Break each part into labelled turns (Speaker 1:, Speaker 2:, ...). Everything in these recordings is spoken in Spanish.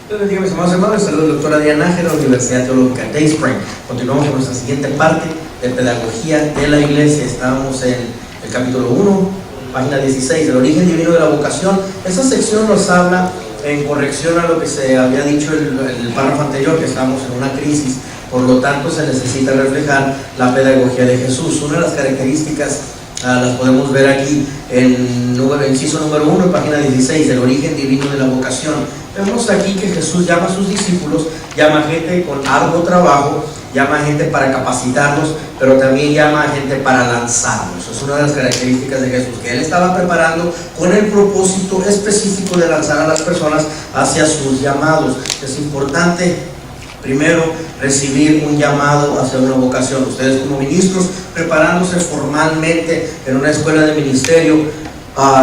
Speaker 1: Dios bendiga, mis amados hermanos. Saludos, doctora Diana Nájera, de la Universidad Teológica Dayspring. Continuamos con nuestra siguiente parte de Pedagogía de la Iglesia. Estamos en el capítulo 1, página 16, el origen divino de la vocación. Esta sección nos habla en corrección a lo que se había dicho en el párrafo anterior, que estamos en una crisis. Por lo tanto, se necesita reflejar la pedagogía de Jesús. Una de las características las podemos ver aquí en inciso número 1, página 16, el origen divino de la vocación. Vemos aquí que Jesús llama a sus discípulos, llama a gente con arduo trabajo, llama a gente para capacitarlos, pero también llama a gente para lanzarlos. Es una de las características de Jesús, que Él estaba preparando con el propósito específico de lanzar a las personas hacia sus llamados. Es importante primero recibir un llamado hacia una vocación. Ustedes como ministros, preparándose formalmente en una escuela de ministerio,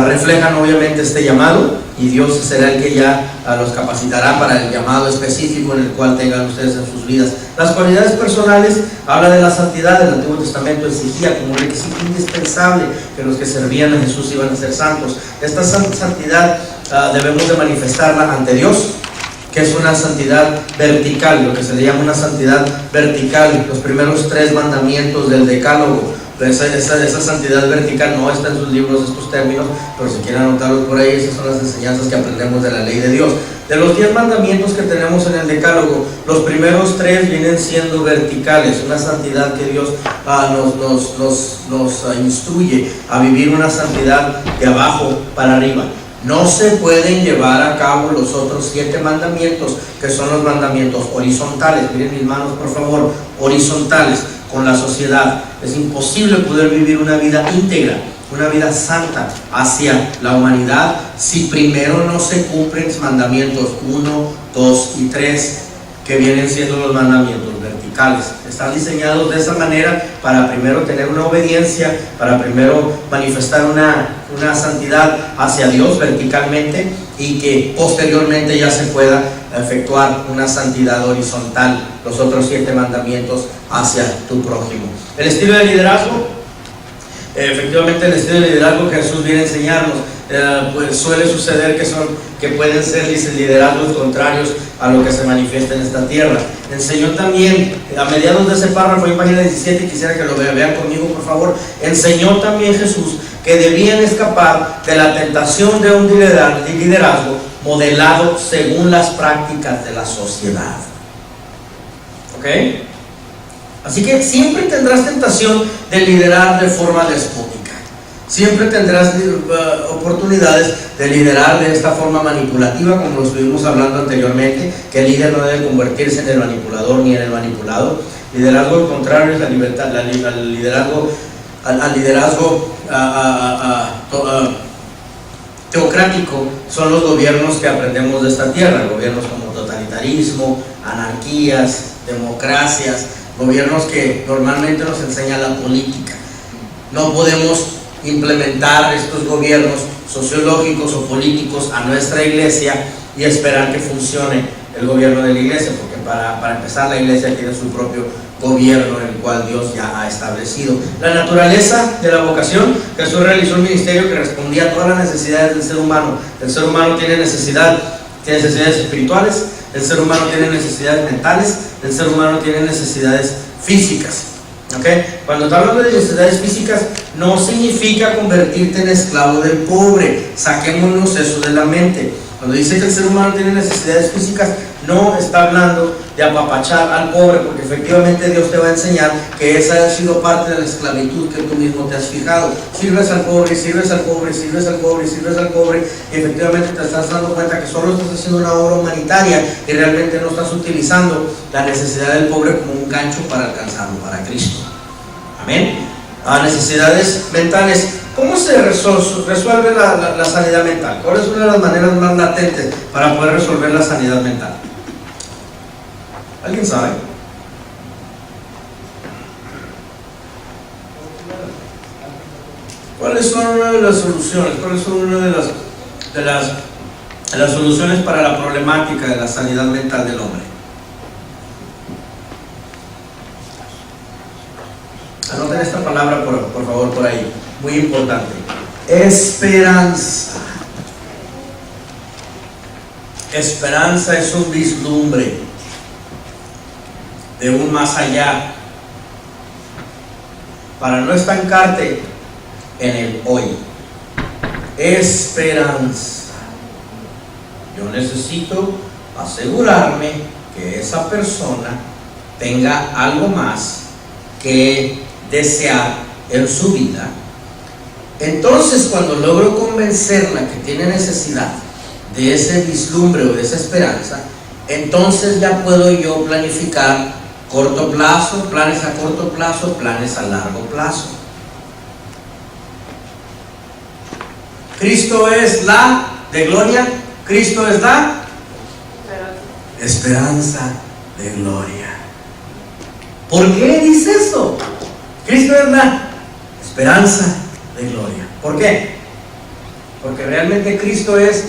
Speaker 1: reflejan obviamente este llamado, y Dios será el que ya los capacitará para el llamado específico en el cual tengan ustedes en sus vidas. Las cualidades personales, habla de la santidad. El Antiguo Testamento exigía como requisito indispensable que los que servían a Jesús iban a ser santos. Esta santidad debemos de manifestarla ante Dios, que es una santidad vertical, lo que se le llama una santidad vertical. Los primeros 3 mandamientos del Decálogo, esa santidad vertical no está en sus libros estos términos, pero si quieren anotarlos por ahí, esas son las enseñanzas que aprendemos de la ley de Dios. De los 10 mandamientos que tenemos en el Decálogo, los primeros 3 vienen siendo verticales, una santidad que Dios nos instruye a vivir una santidad de abajo para arriba. No se pueden llevar a cabo los otros 7 mandamientos, que son los mandamientos horizontales. Miren mis manos, por favor, horizontales con la sociedad. Es imposible poder vivir una vida íntegra, una vida santa hacia la humanidad, si primero no se cumplen mandamientos 1, 2 y 3, que vienen siendo los mandamientos verticales. Están diseñados de esa manera para primero tener una obediencia, para primero manifestar una santidad hacia Dios verticalmente, y que posteriormente ya se pueda efectuar una santidad horizontal, los otros 7 mandamientos hacia tu prójimo. El estilo de liderazgo, efectivamente el estilo de liderazgo que Jesús viene a enseñarnos, pues suele suceder que pueden ser liderazgos contrarios a lo que se manifiesta en esta tierra. Enseñó también, a mediados de ese párrafo en página 17, quisiera que lo vean conmigo por favor, enseñó también Jesús que debían escapar de la tentación de un liderazgo modelado según las prácticas de la sociedad. ¿Ok? Así que siempre tendrás tentación de liderar de forma despótica. Siempre tendrás oportunidades de liderar de esta forma manipulativa, como lo estuvimos hablando anteriormente, que el líder no debe convertirse en el manipulador ni en el manipulado. Liderazgo contrario es la libertad, al liderazgo teocrático son los gobiernos que aprendemos de esta tierra, gobiernos como totalitarismo, anarquías, democracias, gobiernos que normalmente nos enseña la política. No podemos implementar estos gobiernos sociológicos o políticos a nuestra iglesia y esperar que funcione el gobierno de la iglesia, porque para empezar la iglesia tiene su propio gobierno en el cual Dios ya ha establecido. La naturaleza de la vocación, Jesús realizó un ministerio que respondía a todas las necesidades del ser humano. El ser humano tiene necesidades espirituales, el ser humano tiene necesidades mentales, el ser humano tiene necesidades físicas. ¿Okay? Cuando está hablando de necesidades físicas, no significa convertirte en esclavo del pobre. Saquémonos eso de la mente. Cuando dice que el ser humano tiene necesidades físicas, no está hablando de apapachar al pobre, porque efectivamente Dios te va a enseñar que esa ha sido parte de la esclavitud que tú mismo te has fijado. Sirves al pobre, sirves al pobre, sirves al pobre, sirves al pobre, y efectivamente te estás dando cuenta que solo estás haciendo una obra humanitaria y realmente no estás utilizando la necesidad del pobre como un gancho para alcanzarlo para Cristo. Amén. Necesidades mentales. ¿Cómo se resuelve la sanidad mental? ¿Cuál es una de las maneras más latentes para poder resolver la sanidad mental? ¿Alguien sabe? ¿Cuáles son una de las soluciones? ¿Cuáles son una de las soluciones para la problemática de la sanidad mental del hombre? Anoten esta palabra por favor por ahí, muy importante. Esperanza. Esperanza es un vislumbre de un más allá, para no estancarte en el hoy. Esperanza. Yo necesito asegurarme que esa persona tenga algo más que desear en su vida. Entonces, cuando logro convencerla que tiene necesidad de ese vislumbre o de esa esperanza, entonces ya puedo yo planificar corto plazo, planes a corto plazo, planes a largo plazo. Cristo es la de gloria, Cristo es la esperanza de gloria. ¿Por qué dice eso? Cristo es la esperanza de gloria. ¿Por qué? Porque realmente Cristo es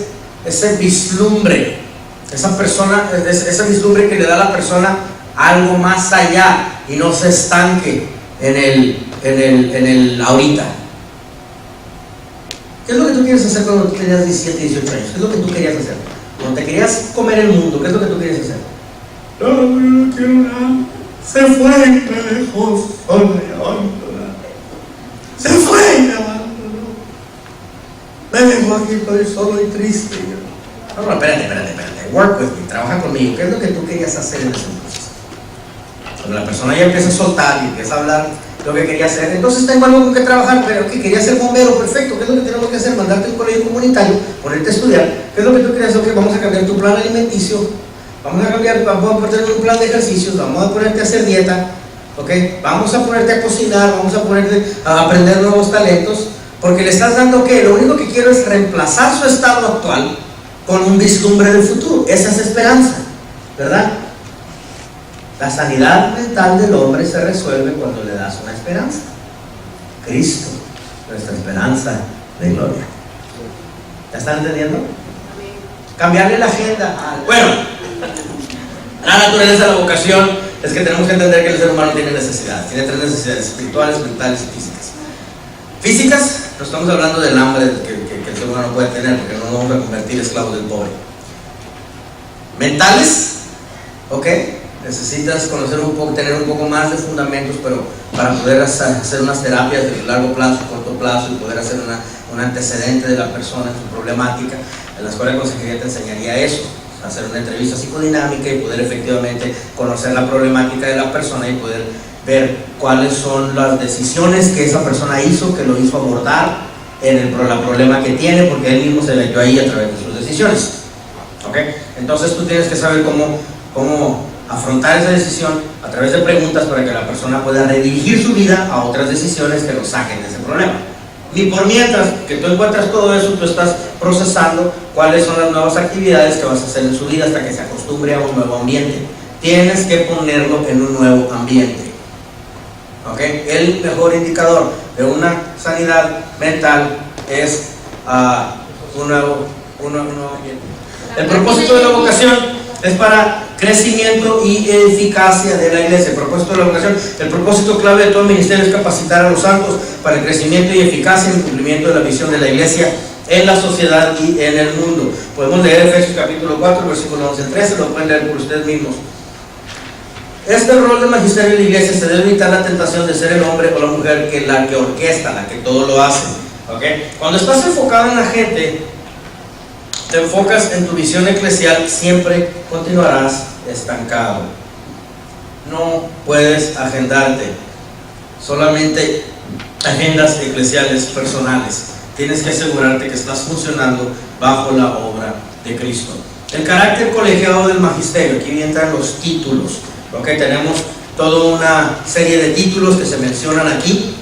Speaker 1: ese vislumbre, esa persona, ese vislumbre que le da a la persona algo más allá y no se estanque en el ahorita. ¿Qué es lo que tú quieres hacer cuando tenías 17, 18 años? ¿Qué es lo que tú querías hacer? Cuando te querías comer el mundo, ¿qué es lo que tú querías hacer? No, yo no quiero nada. Se fue y me dejó sola y abandonada. Se fue y me abandonó. Me dejó aquí, estoy solo y triste. No, espérate. Work with me, trabaja conmigo. ¿Qué es lo que tú querías hacer en ese entonces? Cuando la persona ya empieza a soltar y empieza a hablar lo que quería hacer, entonces tengo algo con que trabajar, pero que quería ser bombero, perfecto. ¿Qué es lo que tenemos que hacer? Mandarte a un colegio comunitario, ponerte a estudiar. ¿Qué es lo que tú querías hacer? Okay, vamos a cambiar tu plan alimenticio, vamos a ponerte un plan de ejercicios, vamos a ponerte a hacer dieta, ¿okay? Vamos a ponerte a cocinar, vamos a ponerte a aprender nuevos talentos, porque le estás dando que lo único que quiero es reemplazar su estado actual con un vislumbre del futuro. Esa es esperanza, ¿verdad? La sanidad mental del hombre se resuelve cuando le das una esperanza. Cristo, nuestra esperanza de gloria. ¿Ya están entendiendo? Cambiarle la agenda. Bueno, la naturaleza de la vocación es que tenemos que entender que el ser humano tiene necesidades. Tiene tres necesidades: espirituales, mentales y físicas. Físicas, no estamos hablando del hambre que el ser humano puede tener, porque no nos vamos a convertir esclavos del pobre. Mentales, ¿ok? Necesitas conocer un poco, tener un poco más de fundamentos, pero para poder hacer unas terapias de largo plazo, corto plazo, y poder hacer un antecedente de la persona en su problemática. En la escuela de consejería te enseñaría eso: hacer una entrevista psicodinámica y poder efectivamente conocer la problemática de la persona y poder ver cuáles son las decisiones que esa persona hizo, que lo hizo abordar en el problema que tiene, porque él mismo se metió ahí a través de sus decisiones. ¿Ok? Entonces tú tienes que saber cómo afrontar esa decisión a través de preguntas para que la persona pueda redirigir su vida a otras decisiones que lo saquen de ese problema. Y por mientras que tú encuentras todo eso, tú estás procesando cuáles son las nuevas actividades que vas a hacer en su vida hasta que se acostumbre a un nuevo ambiente. Tienes que ponerlo en un nuevo ambiente. ¿Ok? El mejor indicador de una sanidad mental es un nuevo ambiente. El propósito de la vocación es para crecimiento y eficacia de la iglesia. El propósito de la vocación, el propósito clave de todo el ministerio es capacitar a los santos para el crecimiento y eficacia en el cumplimiento de la visión de la iglesia en la sociedad y en el mundo. Podemos leer Efesios capítulo 4, versículo 11 al 13, lo pueden leer por ustedes mismos. Este rol de magisterio de la iglesia se debe evitar la tentación de ser el hombre o la mujer la que orquesta, la que todo lo hace. ¿Okay? Cuando estás enfocado en la gente, te enfocas en tu visión eclesial, siempre continuarás estancado. No puedes agendarte solamente agendas eclesiales personales. Tienes que asegurarte que estás funcionando bajo la obra de Cristo. El carácter colegiado del magisterio, aquí entran los títulos. Okay, tenemos toda una serie de títulos que se mencionan aquí,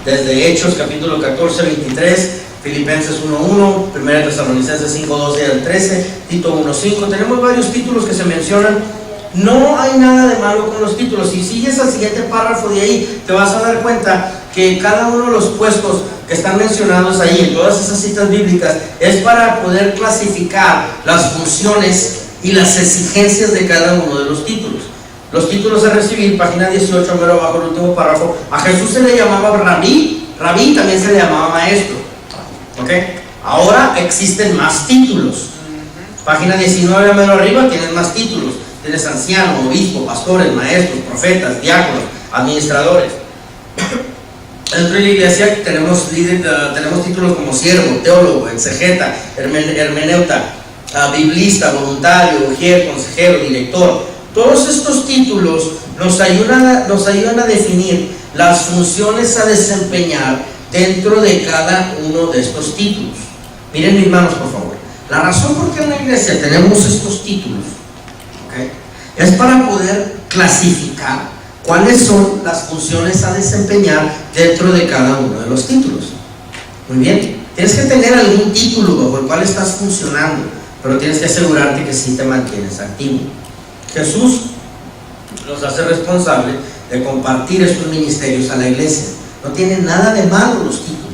Speaker 1: desde Hechos capítulo 14, 23, Filipenses 1.1, 1 Tesalonicenses 5.12 al 13, Tito 1.5. Tenemos varios títulos que se mencionan. No hay nada de malo con los títulos. Si sigues al siguiente párrafo de ahí, te vas a dar cuenta que cada uno de los puestos que están mencionados ahí en todas esas citas bíblicas es para poder clasificar las funciones y las exigencias de cada uno de los títulos. Los títulos a recibir, página 18, mero abajo, el último párrafo. A Jesús se le llamaba rabí, también se le llamaba maestro. ¿Ok? Ahora existen más títulos. Página 19, mero arriba, tienes más títulos. Tienes anciano, obispo, pastores, maestros, profetas, diáconos, administradores. Dentro de la iglesia tenemos títulos como siervo, teólogo, exegeta, hermeneuta, biblista, voluntario, ujier, consejero, director. Todos estos títulos nos ayudan a definir las funciones a desempeñar dentro de cada uno de estos títulos. Miren mis manos, por favor. La razón por qué en la iglesia tenemos estos títulos, ¿okay?, es para poder clasificar cuáles son las funciones a desempeñar dentro de cada uno de los títulos. Muy bien, tienes que tener algún título bajo el cual estás funcionando, pero tienes que asegurarte que sí te mantienes activo. Jesús nos hace responsable de compartir estos ministerios a la iglesia. No tiene nada de malo los títulos.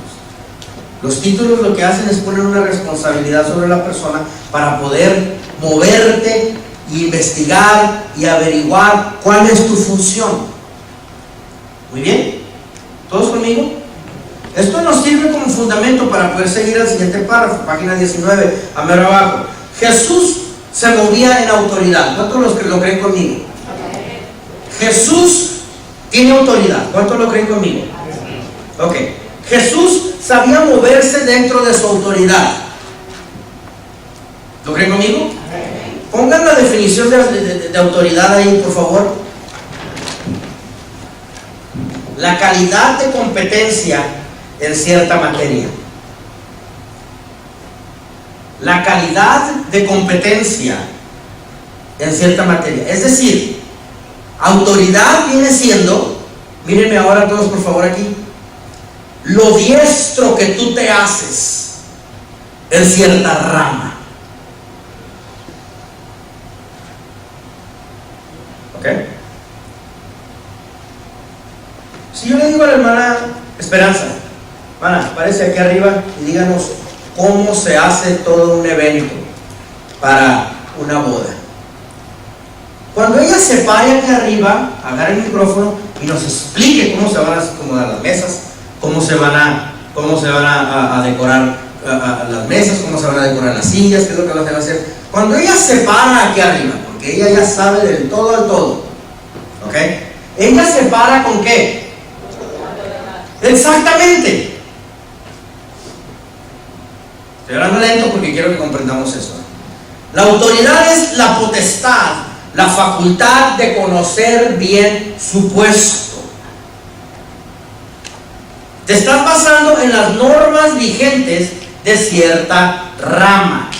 Speaker 1: Los títulos lo que hacen es poner una responsabilidad sobre la persona para poder moverte, investigar y averiguar cuál es tu función. Muy bien, ¿todos conmigo? Esto nos sirve como fundamento para poder seguir al siguiente párrafo, página 19, a mero abajo. Jesús se movía en autoridad. ¿Cuántos lo creen conmigo? Jesús tiene autoridad. ¿Cuántos lo creen conmigo? Ok. Jesús sabía moverse dentro de su autoridad. ¿Lo creen conmigo? Pongan la definición de autoridad ahí, por favor. La calidad de competencia en cierta materia. La calidad de competencia en cierta materia. Es decir, autoridad viene siendo, mírenme ahora todos por favor aquí, lo diestro que tú te haces en cierta rama. ¿Ok? Si yo le digo a la hermana Esperanza, hermana, aparece aquí arriba y díganos cómo se hace todo un evento para una boda. Cuando ella se pare aquí arriba, agarre el micrófono y nos explique cómo se van a acomodar las mesas, cómo se van a decorar las mesas, cómo se van a decorar las sillas, qué es lo que van a hacer. Cuando ella se para aquí arriba, porque ella ya sabe del todo al todo, ¿ok? Ella se para ¿con qué? Exactamente. Estoy hablando lento porque quiero que comprendamos eso. La autoridad es la potestad, la facultad de conocer bien su puesto. Te estás basando en las normas vigentes de cierta rama.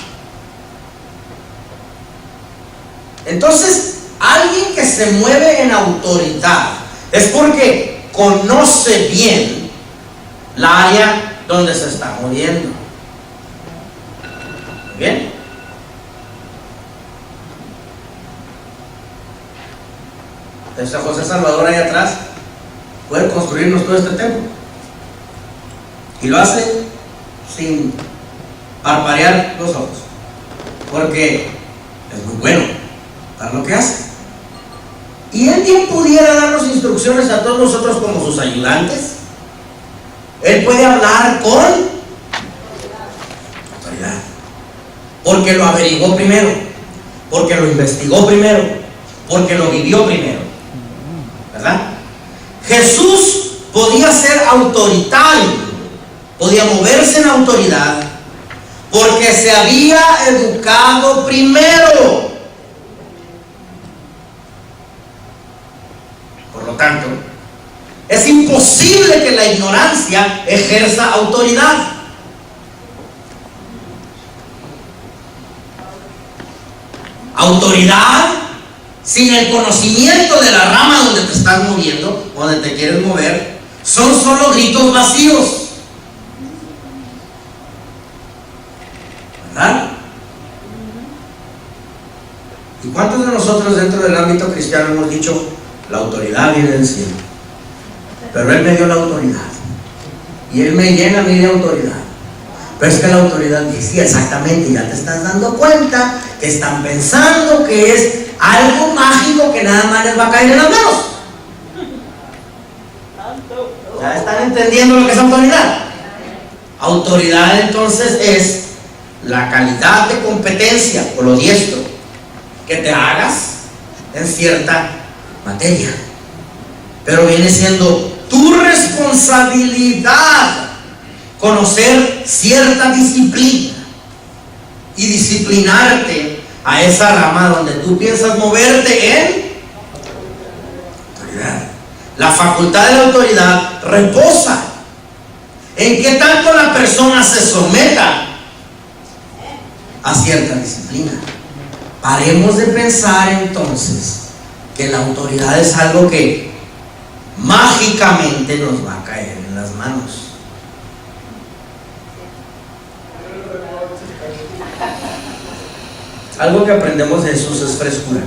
Speaker 1: Entonces, alguien que se mueve en autoridad es porque conoce bien la área donde se está moviendo. ¿Bien? Entonces José Salvador ahí atrás puede construirnos todo este templo y lo hace sin parpadear los ojos, porque es muy bueno para lo que hace. Y él bien pudiera darnos instrucciones a todos nosotros como sus ayudantes. Él puede hablar con autoridad, porque lo averiguó primero, porque lo investigó primero, porque lo vivió primero, ¿verdad? Jesús podía ser autoritario, podía moverse en autoridad, porque se había educado primero. Por lo tanto, es imposible que la ignorancia ejerza autoridad. Autoridad sin el conocimiento de la rama donde te estás moviendo, donde te quieres mover, son solo gritos vacíos. ¿Verdad? ¿Y cuántos de nosotros dentro del ámbito cristiano hemos dicho, la autoridad viene del cielo, pero Él me dio la autoridad y Él me llena a mí de autoridad? Pero es que la autoridad dice, exactamente, ya te estás dando cuenta que están pensando que es algo mágico que nada más les va a caer en las manos. ¿Ya están entendiendo lo que es autoridad? Autoridad entonces es la calidad de competencia o lo diestro que te hagas en cierta materia, pero viene siendo tu responsabilidad conocer cierta disciplina y disciplinarte a esa rama donde tú piensas moverte en autoridad. La facultad de la autoridad reposa en que tanto la persona se someta a cierta disciplina. Paremos de pensar entonces que la autoridad es algo que mágicamente nos va a caer en las manos. Algo que aprendemos de Jesús es frescura.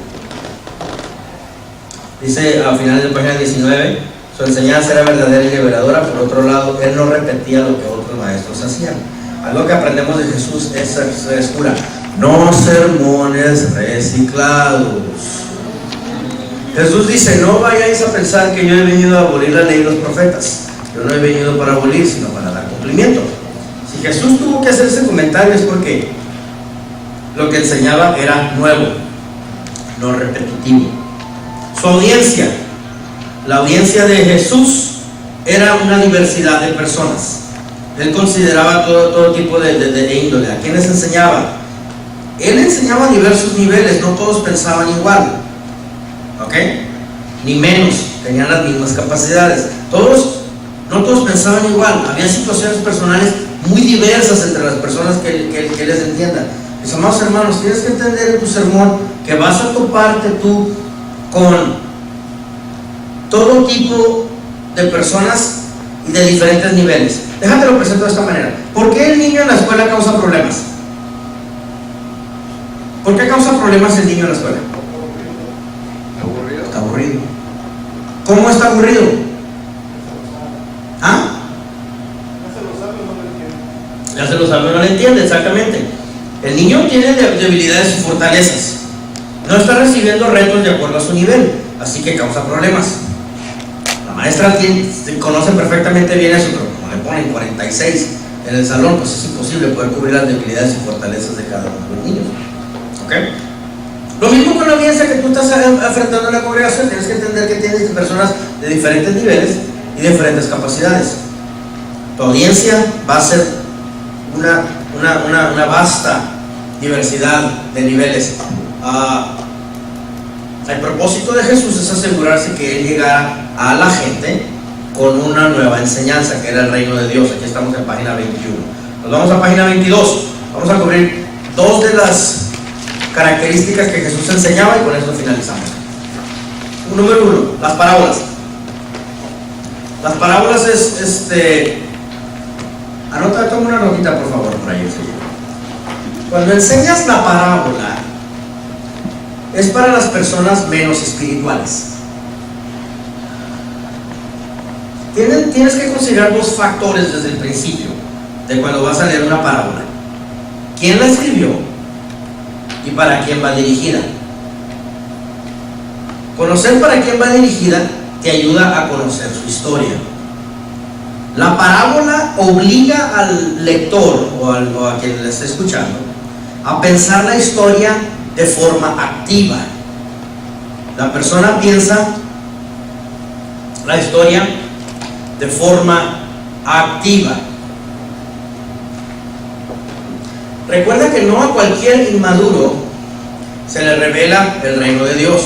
Speaker 1: Dice al final de la página 19, su enseñanza era verdadera y liberadora. Por otro lado, él no repetía lo que otros maestros hacían. Algo que aprendemos de Jesús es frescura, no sermones reciclados. Jesús dice: no vayáis a pensar que yo he venido a abolir la ley y los profetas. Yo no he venido para abolir, sino para dar cumplimiento. Si Jesús tuvo que hacer ese comentario es porque lo que enseñaba era nuevo, no repetitivo. Su audiencia, la audiencia de Jesús, era una diversidad de personas. Él consideraba todo tipo de índole. ¿A quiénes enseñaba? Él enseñaba a diversos niveles, no todos pensaban igual, ¿ok? Ni menos, tenían las mismas capacidades. No todos pensaban igual. Había situaciones personales muy diversas entre las personas que les entiendan. Mis amados hermanos, tienes que entender en tu sermón que vas a toparte tú con todo tipo de personas y de diferentes niveles. Déjate lo presento de esta manera. ¿Por qué el niño en la escuela causa problemas? ¿Por qué causa problemas el niño en la escuela? Está aburrido. ¿Cómo está aburrido? ¿Ah? Ya se lo sabe, no lo entiende, exactamente. El niño tiene debilidades y fortalezas. No está recibiendo retos de acuerdo a su nivel, así que causa problemas. La maestra conoce perfectamente bien eso, pero como le ponen 46 en el salón, pues es imposible poder cubrir las debilidades y fortalezas de cada uno de los niños. ¿Ok? Lo mismo con la audiencia que tú estás enfrentando en la congregación. Tienes que entender que tienes personas de diferentes niveles y diferentes capacidades. Tu audiencia va a ser una vasta diversidad de niveles. El propósito de Jesús es asegurarse que Él llegara a la gente con una nueva enseñanza, que era el reino de Dios. Aquí estamos en página 21. Nos vamos a página 22. Vamos a cubrir dos de las características que Jesús enseñaba y con esto finalizamos. Número 1, las parábolas. Las parábolas toma una notita por favor por ahí. Cuando enseñas la parábola, es para las personas menos espirituales. Tienes que considerar dos factores desde el principio de cuando vas a leer una parábola: quién la escribió y para quién va dirigida. Conocer para quién va dirigida te ayuda a conocer su historia. La parábola obliga al lector o a quien la esté escuchando a pensar la historia de forma activa. La persona piensa la historia de forma activa. Recuerda que no a cualquier inmaduro se le revela el reino de Dios.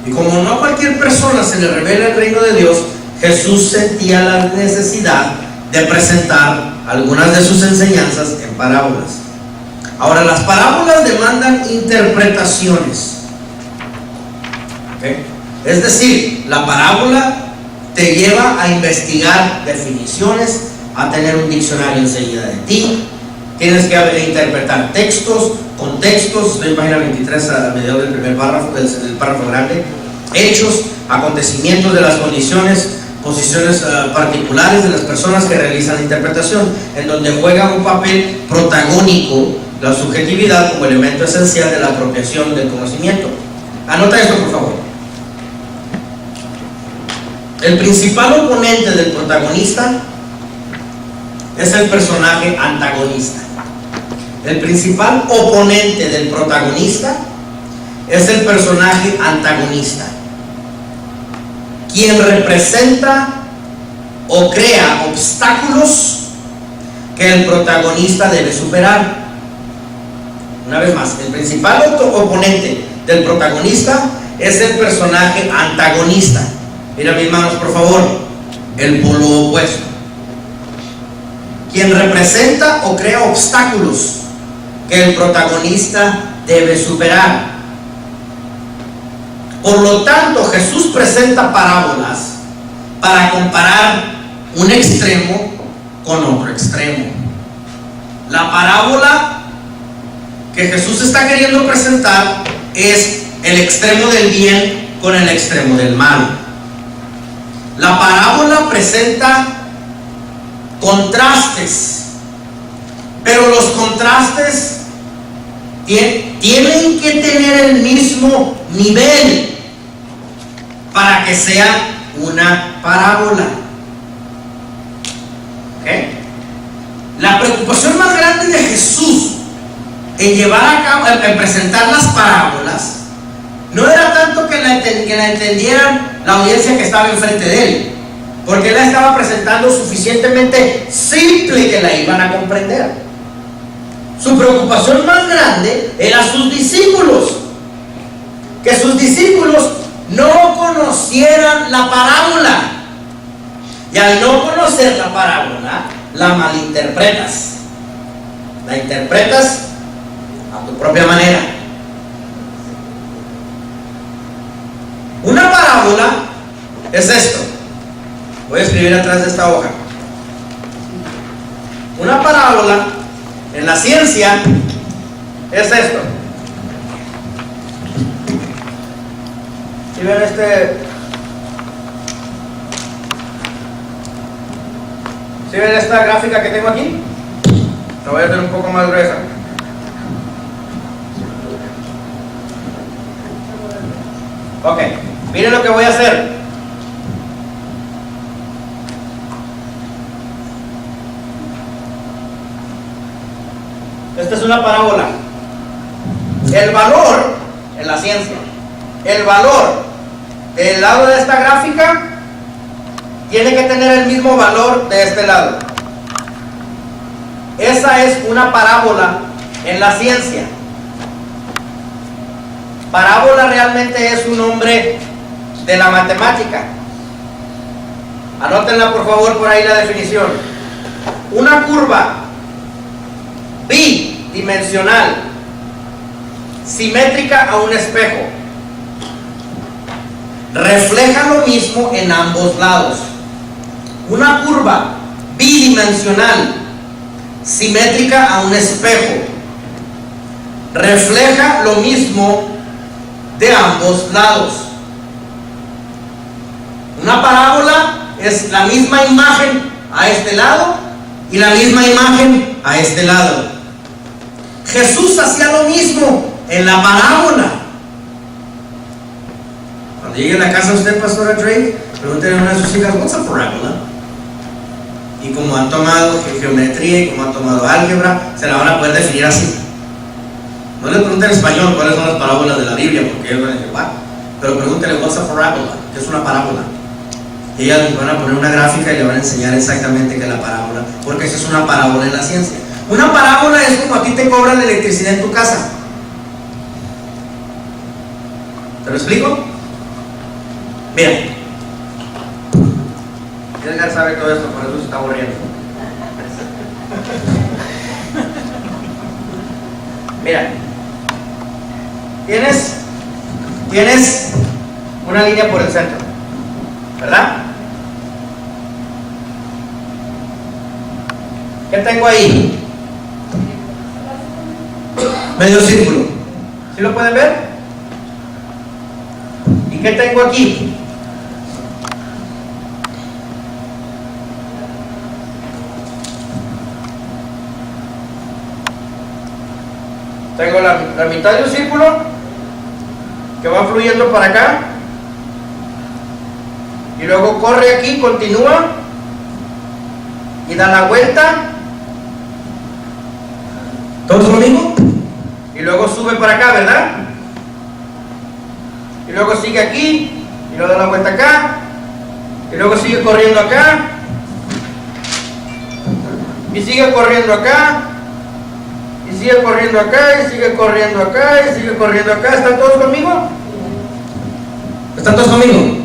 Speaker 1: Y como no a cualquier persona se le revela el reino de Dios, Jesús sentía la necesidad de presentar algunas de sus enseñanzas en parábolas. Ahora, las parábolas demandan interpretaciones. ¿Okay? Es decir, la parábola te lleva a investigar definiciones, a tener un diccionario enseguida de ti. Tienes que interpretar textos, contextos. Estoy en página 23 a mediados del primer párrafo, del párrafo grande. Hechos, acontecimientos de las condiciones, posiciones particulares de las personas que realizan la interpretación, en donde juega un papel protagónico la subjetividad como elemento esencial de la apropiación del conocimiento. Anota esto, por favor. El principal oponente del protagonista es el personaje antagonista. El principal oponente del protagonista es el personaje antagonista, quien representa o crea obstáculos que el protagonista debe superar. Una vez más, el principal oponente del protagonista es el personaje antagonista. Mira mis manos, por favor, el polo opuesto, quien representa o crea obstáculos que el protagonista debe superar. Por lo tanto, Jesús presenta parábolas para comparar un extremo con otro extremo. La parábola que Jesús está queriendo presentar es el extremo del bien con el extremo del mal. La parábola presenta contrastes, pero los contrastes tienen que tener el mismo nivel para que sea una parábola. ¿Okay? La preocupación más grande de Jesús en llevar a cabo, en presentar las parábolas, no era tanto que la entendieran la audiencia que estaba enfrente de él, porque él la estaba presentando suficientemente simple que la iban a comprender. Su preocupación más grande era sus discípulos, que sus discípulos no conocieran la parábola, y al no conocer la parábola, la malinterpretas, la interpretas a tu propia manera. Una parábola es esto. Voy a escribir atrás de esta hoja. Una parábola en la ciencia es esto. ¿Sí ven ¿Sí ven esta gráfica que tengo aquí? La voy a hacer un poco más gruesa. Ok, miren lo que voy a hacer. Esta es una parábola. El valor en la ciencia, el valor del lado de esta gráfica tiene que tener el mismo valor de este lado. Esa es una parábola en la ciencia. Parábola realmente es un nombre de la matemática. Anótenla por favor por ahí la definición. Una curva bidimensional simétrica a un espejo refleja lo mismo en ambos lados. Una curva bidimensional simétrica a un espejo refleja lo mismo de ambos lados. Una parábola es la misma imagen a este lado y la misma imagen a este lado. Jesús hacía lo mismo en la parábola. Cuando llegue a la casa usted, pastora Drake, pregúntele a una de sus hijas, ¿what's a parábola? Y como han tomado geometría y como han tomado álgebra, se la van a poder definir así. No le pregunten en español cuáles son las parábolas de la Biblia, porque ellos van a decir, ¿what? Pero pregúntele, what's a parábola? ¿Qué es una parábola? Y ellas les van a poner una gráfica y le van a enseñar exactamente qué es la parábola, porque esa es una parábola en la ciencia. Una parábola es como a ti te cobran la electricidad en tu casa. ¿Te lo explico? Mira, Edgar sabe todo esto, por eso se está aburriendo. Mira, tienes una línea por el centro, ¿verdad? ¿Qué tengo ahí? Medio círculo. ¿Sí lo pueden ver? ¿Y qué tengo aquí? Tengo la mitad de un círculo que va fluyendo para acá y luego corre aquí, continúa y da la vuelta ¿Todos conmigo? Y luego sube para acá, ¿verdad? Y luego sigue aquí, y luego da la vuelta acá, y luego sigue corriendo acá, y sigue corriendo acá, y sigue corriendo acá, y sigue corriendo acá, y sigue corriendo acá. ¿Están todos conmigo? ¿Están todos conmigo?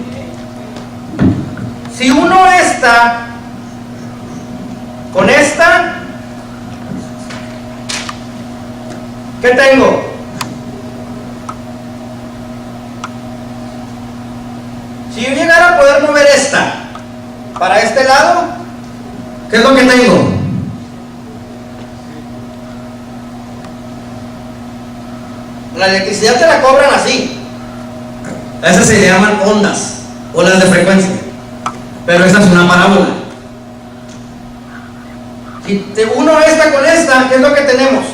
Speaker 1: Si uno está con esta, ¿qué tengo? Si yo llegara a poder mover esta para este lado, ¿qué es lo que tengo? La electricidad te la cobran así. A esas se le llaman ondas, olas de frecuencia. Pero esta es una parábola. Si te uno esta con esta, ¿qué es lo que tenemos?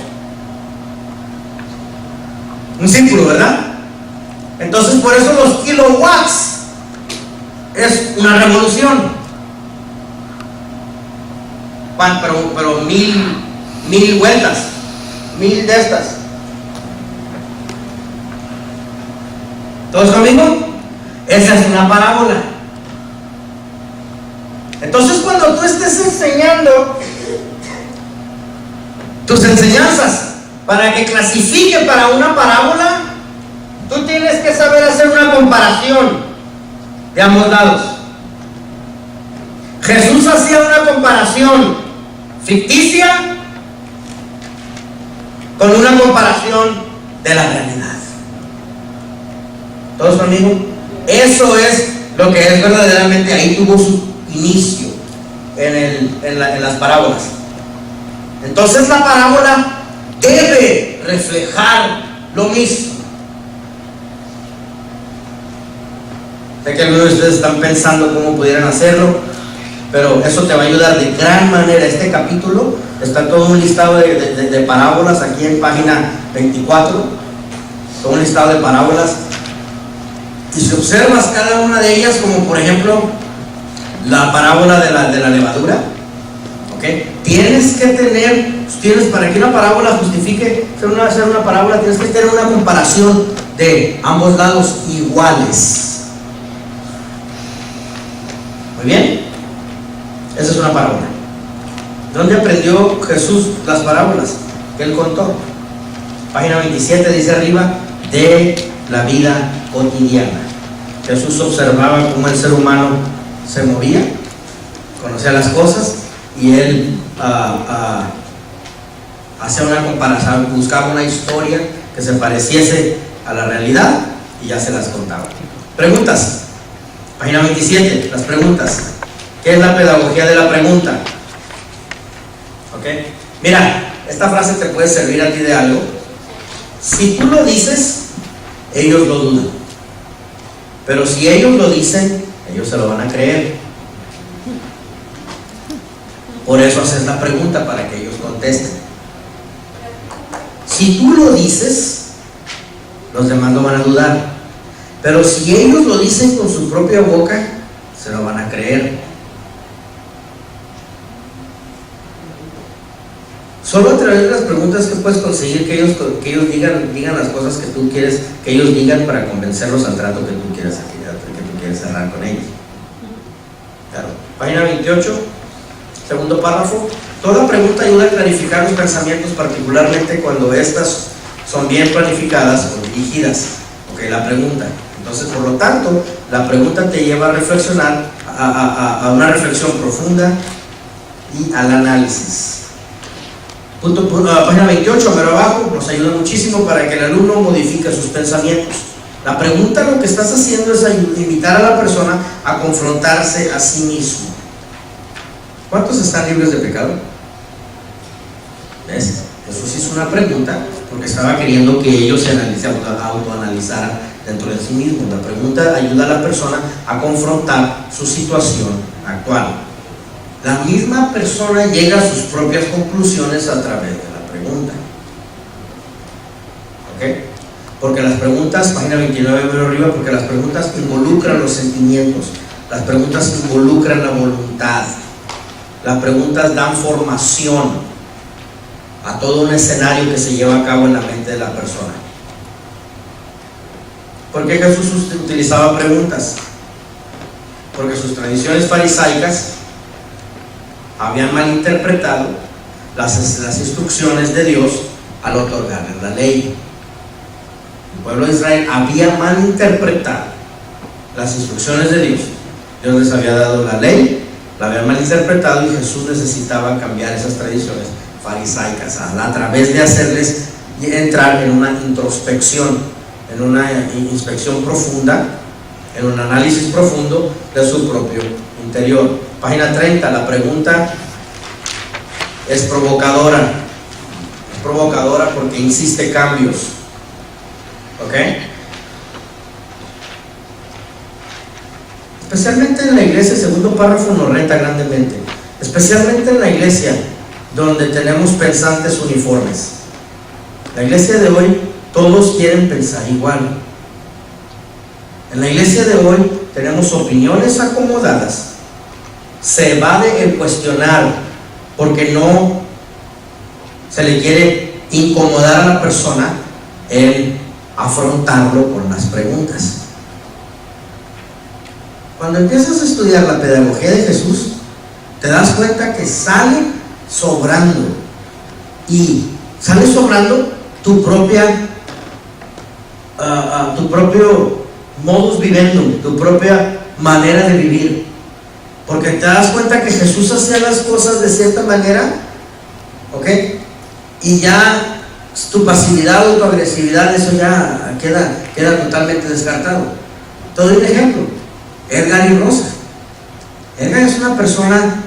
Speaker 1: Un círculo, ¿verdad? Entonces por eso los kilowatts es una revolución. Pero mil vueltas, 1000 de estas. ¿Todos conmigo? Esa es una parábola. Entonces cuando tú estés enseñando tus enseñanzas para que clasifique para una parábola, tú tienes que saber hacer una comparación de ambos lados. Jesús hacía una comparación ficticia con una comparación de la realidad. ¿Todos conmigo? Eso es lo que es verdaderamente, ahí tuvo su inicio en las parábolas. Entonces la parábola debe reflejar lo mismo. Sé que algunos de ustedes están pensando cómo pudieran hacerlo, pero eso te va a ayudar de gran manera. Este capítulo está todo un listado de parábolas aquí en página 24, todo un listado de parábolas. Y si observas cada una de ellas, como por ejemplo la parábola de la levadura, ¿okay? Tienes para que una parábola justifique ser una parábola, tienes que tener una comparación de ambos lados iguales. Muy bien, esa es una parábola. ¿Dónde aprendió Jesús las parábolas que él contó? Página 27 dice arriba, de la vida cotidiana. Jesús observaba cómo el ser humano se movía, conocía las cosas y él hacía una comparación, buscaba una historia que se pareciese a la realidad y ya se las contaba. Preguntas, página 27, las preguntas. ¿Qué es la pedagogía de la pregunta? ¿Ok? Mira, esta frase te puede servir a ti de algo. Si tú lo dices, ellos lo dudan. Pero si ellos lo dicen, ellos se lo van a creer. Por eso haces la pregunta, para que ellos contesten. Si tú lo dices, los demás lo van a dudar. Pero si ellos lo dicen con su propia boca, se lo van a creer. Solo a través de las preguntas que puedes conseguir que ellos digan las cosas que tú quieres que ellos digan, para convencerlos al trato que tú quieres cerrar con ellos. Claro. Página 28, segundo párrafo. Toda pregunta ayuda a clarificar los pensamientos, particularmente cuando estas son bien planificadas o dirigidas. Ok, la pregunta. Entonces, por lo tanto, la pregunta te lleva a reflexionar, a una reflexión profunda y al análisis. Página 28, pero abajo, nos ayuda muchísimo para que el alumno modifique sus pensamientos. La pregunta, lo que estás haciendo es invitar a la persona a confrontarse a sí mismo. ¿Cuántos están libres de pecado? ¿Ves? Jesús hizo una pregunta porque estaba queriendo que ellos se autoanalizaran dentro de sí mismos. La pregunta ayuda a la persona a confrontar su situación actual. La misma persona llega a sus propias conclusiones a través de la pregunta. ¿Ok? Porque las preguntas, página 29 pero arriba, porque las preguntas involucran los sentimientos, las preguntas involucran la voluntad, las preguntas dan formación a todo un escenario que se lleva a cabo en la mente de la persona. ¿Por qué Jesús utilizaba preguntas? Porque sus tradiciones farisaicas habían malinterpretado las instrucciones de Dios al otorgarles la ley. El pueblo de Israel había malinterpretado las instrucciones de Dios. Dios les había dado la ley, la habían malinterpretado, y Jesús necesitaba cambiar esas tradiciones farisaicas a través de hacerles entrar en una introspección, en una inspección profunda, en un análisis profundo de su propio interior. Página 30, la pregunta es provocadora. Es provocadora porque insiste cambios. ¿Ok? Especialmente en la iglesia, el segundo párrafo nos reta grandemente. Especialmente en la iglesia donde tenemos pensantes uniformes. La iglesia de hoy, todos quieren pensar igual. En la iglesia de hoy tenemos opiniones acomodadas. Se evade el cuestionar porque no se le quiere incomodar a la persona el afrontarlo con las preguntas. Cuando empiezas a estudiar la pedagogía de Jesús, te das cuenta que sale sobrando, y sale sobrando tu propio modus vivendi, tu propia manera de vivir, porque te das cuenta que Jesús hacía las cosas de cierta manera, ¿ok? Y ya tu pasividad o tu agresividad, eso ya queda totalmente descartado. Te doy un ejemplo: Edgar y Rosa. Edgar es una persona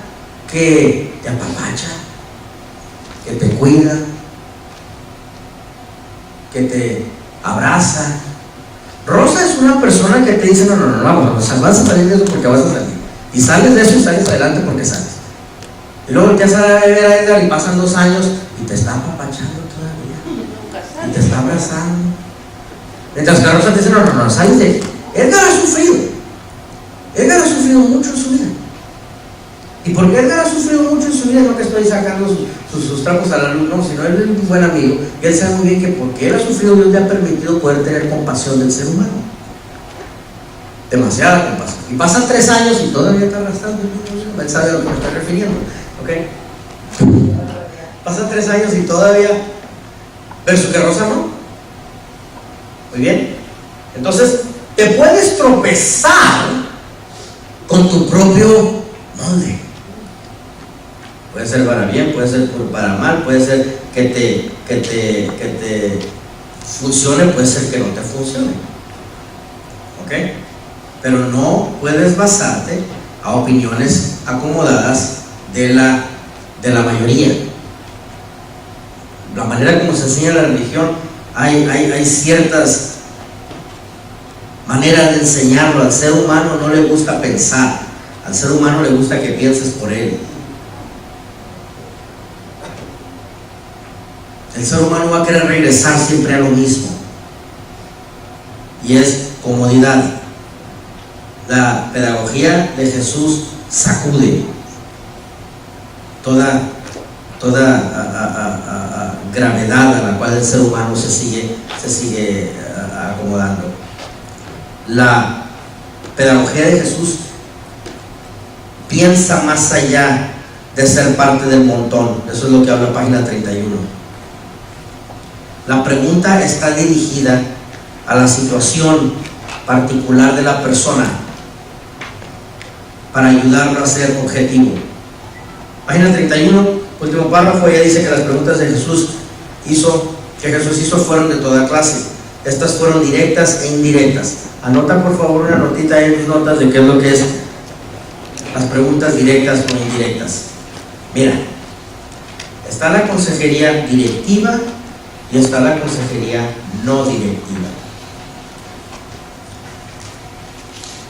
Speaker 1: que te apapacha, que te cuida, que te abraza. Rosa es una persona que te dice: no, vas a salir de eso porque vas a salir, y sales de eso y sales adelante porque sales. Y luego te vas a ver a Edgar y pasan 2 años y te está apapachando todavía, y te está abrazando, mientras que Rosa te dice: no, sales de eso. Edgar ha sufrido mucho en su vida. Y porque Edgar ha sufrido mucho en su vida, no que estoy sacando sus trapos a la luz, no, sino él es un buen amigo, y él sabe muy bien que porque él ha sufrido, Dios le ha permitido poder tener compasión del ser humano. Demasiada compasión. Y pasan 3 años y todavía está arrastrando. Él sabe a lo que me está refiriendo, ¿ok? Pasan 3 años y todavía, versus que Rosa no. Muy bien. Entonces, te puedes tropezar con tu propio molde. Puede ser para bien, puede ser para mal, puede ser que te funcione, puede ser que no te funcione. ¿Ok? Pero no puedes basarte a opiniones acomodadas de la mayoría. La manera como se enseña la religión, hay ciertas maneras de enseñarlo. Al ser humano no le gusta pensar, al ser humano le gusta que pienses por él. El ser humano va a querer regresar siempre a lo mismo, y es comodidad. La pedagogía de Jesús sacude toda gravedad a la cual el ser humano se sigue acomodando. La pedagogía de Jesús piensa más allá de ser parte del montón. Eso es lo que habla página 31. La pregunta está dirigida a la situación particular de la persona para ayudarlo a ser objetivo. Página 31, último párrafo, ella dice que las preguntas que Jesús hizo fueron de toda clase. Estas fueron directas e indirectas. Anota por favor una notita en tus notas de qué es lo que es las preguntas directas o indirectas. Mira, está la consejería directiva y está la consejería no directiva.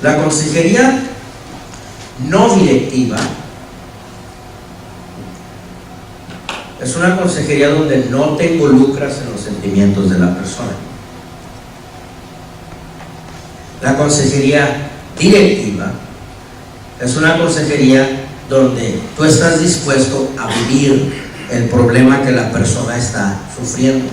Speaker 1: La consejería no directiva es una consejería donde no te involucras en los sentimientos de la persona. La consejería directiva es una consejería donde tú estás dispuesto a vivir el problema que la persona está sufriendo.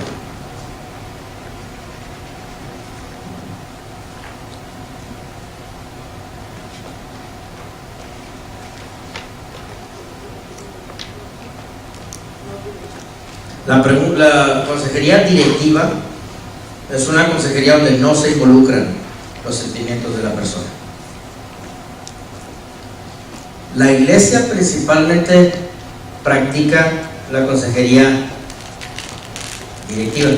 Speaker 1: La consejería directiva es una consejería donde no se involucran los sentimientos de la persona. La iglesia principalmente practica la consejería directiva,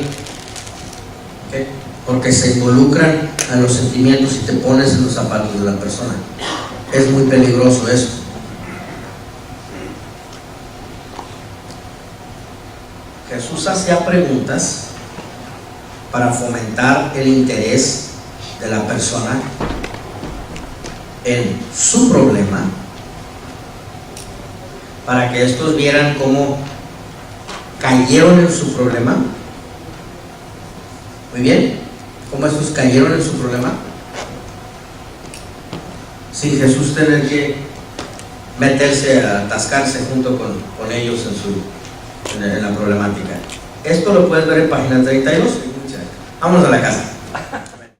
Speaker 1: ¿okay? Porque se involucran a los sentimientos y te pones en los zapatos de la persona. Es muy peligroso eso. Jesús hacía preguntas para fomentar el interés de la persona en su problema, para que estos vieran cómo cayeron en su problema. Muy bien, cómo estos cayeron en su problema sin Jesús tener que meterse a atascarse junto con ellos en la problemática. Esto lo puedes ver en página 32. Vámonos a la casa.